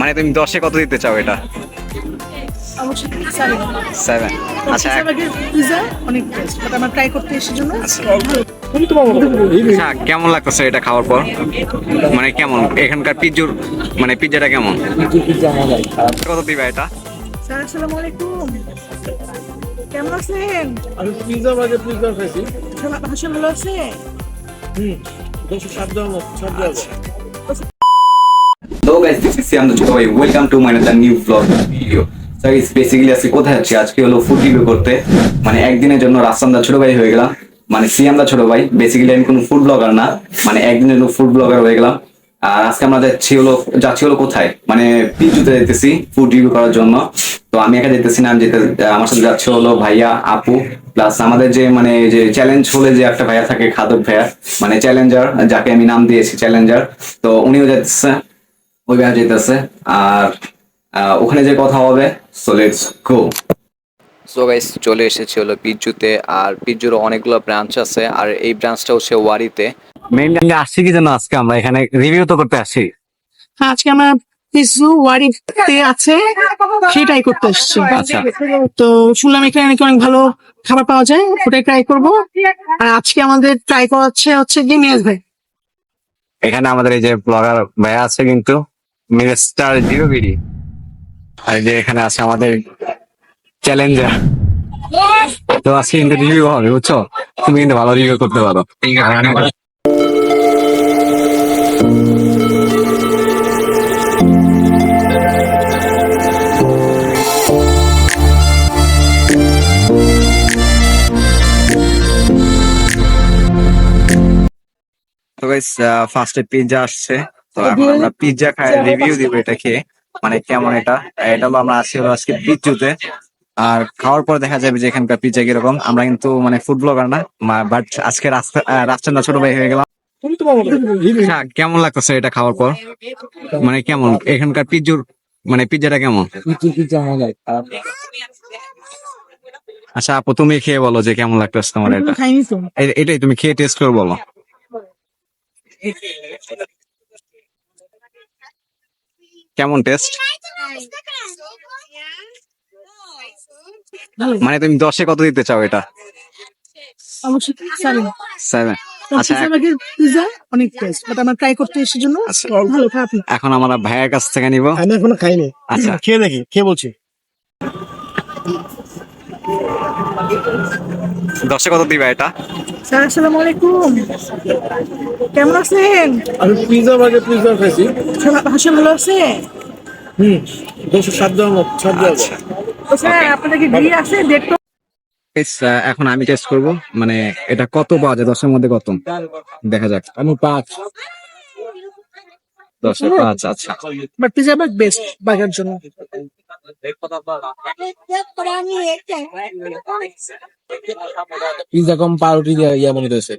মানে তুমি 10-এ কত দিতে চাও এটা? অবশ্যই 7। 7। আচ্ছা পিজা অনেক টেস্ট, বাট আমরা ট্রাই করতে এসের জন্য আচ্ছা, কেমন লাগতেছে এটা খাওয়ার পর? মানে কেমন এখানকার মানে পিজ্জাটা কেমন? কত দিবা এটা? স্যার আসসালামু আলাইকুম, কেমন আছেন? আমি পিৎজা বাজে পিৎজা খাইছি। সবার ভাষা ভালো আছে? 207 দেওয়ার মতো, 7 দেওয়ার মতো। So guys, this is Siam the Chokai. Welcome to my another new vlog video. So guys, basically আজকে কোথায় আছি? আজকে হলো ফুড রিভিউ করতে। মানে একদিনের জন্য রাস্তান দা ছোট ভাই হয়ে গেলাম, মানে সিয়াম দা ছোট ভাই। বেসিক্যালি আমি কোনো ফুড ব্লগার না, মানে একদিনের জন্য ফুড ব্লগার হয়ে গেলাম। আর আজকে আমরা যাচ্ছি হলো কোথায়, মানে পিজুতে যেতেছি ফুড রিভিউ করার জন্য। তো আমি একা যেতেছি না, আমার সাথে যাচ্ছে হলো ভাইয়া, আপু, প্লাস আমাদের যে মানে যে চ্যালেঞ্জ হলে যে একটা ভাইয়া থাকে, খাদক ভাইয়া, মানে চ্যালেঞ্জার, যাকে আমি নাম দিয়েছি চ্যালেঞ্জার। তো উনিও যাচ্ছে, ওই ভাইয়া যেতেছে। আর ওখানে যে কথা হবে, so let's go. So guys, চলে এসেছি হলো পিজ্জুতে। আর পিজ্জুর অনেকগুলো ব্রাঞ্চ আছে, আর এই ব্রাঞ্চটা হচ্ছে ওয়ারিতে। মেইনলি আসছি কি যেন আজকে আমরা এখানে রিভিউ তো করতে আসছি। হ্যাঁ, আজকে আমরা পিজু ওয়ারিতে আছে সেটাই করতে এসেছি। আচ্ছা। তো শুনলাম এখানে নাকি অনেক ভালো খাবার পাওয়া যায়, ওটাই ট্রাই করবো। আর আজকে আমাদের ট্রাই করাচ্ছে হচ্ছে কি মেজ ভাই। এখানে আমাদের এই যে ব্লগার ভাইয়া আছে কিন্তু, মিস্টার জিরো বিডি। আর এই যে এখানে আছে আমাদের চ্যালেঞ্জার। তো আজকে কিন্তু রিভিউ হবে, বুঝছো? তুমি কিন্তু ভালো রিভিউ করতে পারো। তো গাইস, ফার্স্টে পিৎজা আসছে। তো এখন আমরা পিৎজা খাই, রিভিউ দিব এটা খেয়ে, মানে কেমন এটা। এটা হলো আমরা আসি হলো আজকে পিৎজুতে। আর খাওয়ার পর দেখা যাবে যে এখানকার পিৎজা কিরকম। আমরা কিন্তু মানে ফুড ব্লগার না, বাট আজকে রাস্তার ছোট ভাই হয়ে গেলাম। আচ্ছা, কেমন লাগতেছে এটা খাওয়ার পর? মানে কেমন এখানকার মানে পিৎজাটা কেমন? আচ্ছা আপু, তুমি খেয়ে বলো যে কেমন লাগতেছে তোমার এটা। খাইনি তো। এটাই তুমি খেয়ে টেস্ট করে বলো। কেমন টেস্ট? মানে তুমি 10-এ কত দিতে চাও এটা? অবশ্যই 7। 7। আচ্ছা পিজা অনেক টেস্ট, বাট আমরা ট্রাই করতে এসের জন্য ভালো, খারাপ না। এখন আমরা ভাইয়ের কাছ থেকে নিব। আমি এখনো খাইনি। আচ্ছা, খেয়ে দেখি, খেয়ে বলছি। 10-এ কত দিবা এটা? স্যার আসসালামু আলাইকুম, কেমন আছেন? আমি পিৎজা বাজে পিৎজা খাইছি। সবার ভাষা ভালো আছে? 207 দেওয়ার মতো, 7 দেওয়ার মতো। তো স্যার আপনাদের কি ঘি আছে? দেখতো। Guys, এখন আমি টেস্ট করব, মানে এটা কত পাওয়া যায় 10-এর মধ্যে কত, দেখা যাক। আমি 5। 10-এ 5। আচ্ছা, বাট পিজা বেস্ট বাজার জন্য। পিৎজা কম পাউরুটি দিয়ে ইয়া মনে হয়েছে।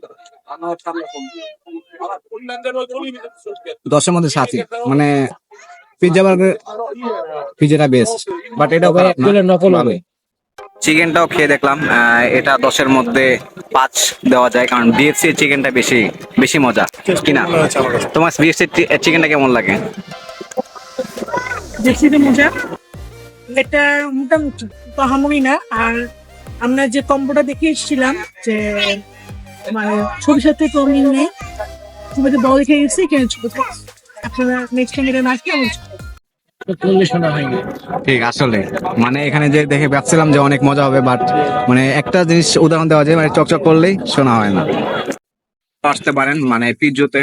10-এর মধ্যে 7ই, মানে পিৎজাটা বেস্ট, বাট এটা নকল হবে। চিকেনটাও খেয়ে দেখলাম, এটা 10-এর মধ্যে 5 দেওয়া যায়, কারণ বিএফসি চিকেনটা বেশি বেশি মজা কিনা। তোমার বিএফসি চিকেনটা কেমন লাগে? দেখছি তো মজা, এটা মোটামুটি পাহামরি না। আর আমরা যে কম্বোটা দেখে এসেছিলাম, যে মানে ছবির সাথে কমিং নেই, তুমি তো বড় দেখে গেছি কেন ছোট। আপনারা নেক্সট টাইম এটা না খেয়ে ঠিক, আসলে মানে এখানে যে দেখে ভাবছিলাম যে অনেক মজা হবে, বাট মানে একটা জিনিস উদাহরণ দেওয়া যায়, মানে চকচক করলেই শোনা হয় না। আসতে পারেন মানে পিজ্জুতে।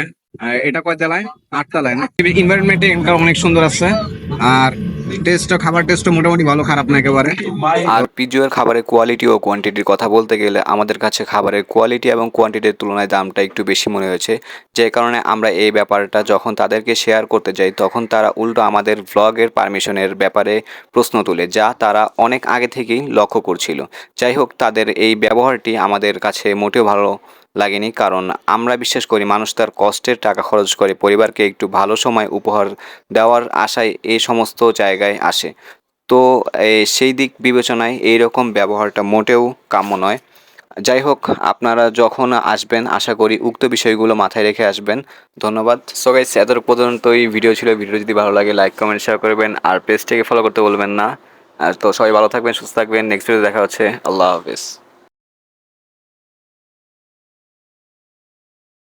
এটা কয় তলায়? 8 তলায় না? এনভায়রনমেন্টে অনেক সুন্দর আছে। আর খাবার টেস্টও মোটামুটি ভালো, খারাপ না একেবারে। আর পিজ্জুয়ের খাবারের কোয়ালিটি ও কোয়ান্টিটির কথা বলতে গেলে আমাদের কাছে খাবারের কোয়ালিটি এবং কোয়ান্টিটির তুলনায় দামটা একটু বেশি মনে হয়েছে, যে কারণে আমরা এই ব্যাপারটা যখন তাদেরকে শেয়ার করতে যাই, তখন তারা উল্টো আমাদের ভ্লগের পারমিশনের ব্যাপারে প্রশ্ন তোলে, যা তারা অনেক আগে থেকেই লক্ষ্য করছিল। যাই হোক, তাদের এই ব্যবহারটি আমাদের কাছে মোটেও ভালো লাগেনি, কারণ আমরা বিশ্বাস করি মানুষ তার কষ্টের টাকা খরচ করে পরিবারকে একটু ভালো সময় উপহার দেওয়ার আশায় এই সমস্ত জায়গায় আসে। তো সেই দিক বিবেচনায় এইরকম ব্যবহারটা মোটেও কাম্য নয়। যাই হোক, আপনারা যখন আসবেন আশা করি উক্ত বিষয়গুলো মাথায় রেখে আসবেন। ধন্যবাদ। সো গাইস, এত পর্যন্তই ভিডিও ছিল। ভিডিও যদি ভালো লাগে লাইক কমেন্ট শেয়ার করবেন আর পেজটাকে ফলো করতে বলবেন না। আর তো সবাই ভালো থাকবেন, সুস্থ থাকবেন। নেক্সট ভিডিও দেখা হচ্ছে। আল্লাহ হাফেজ।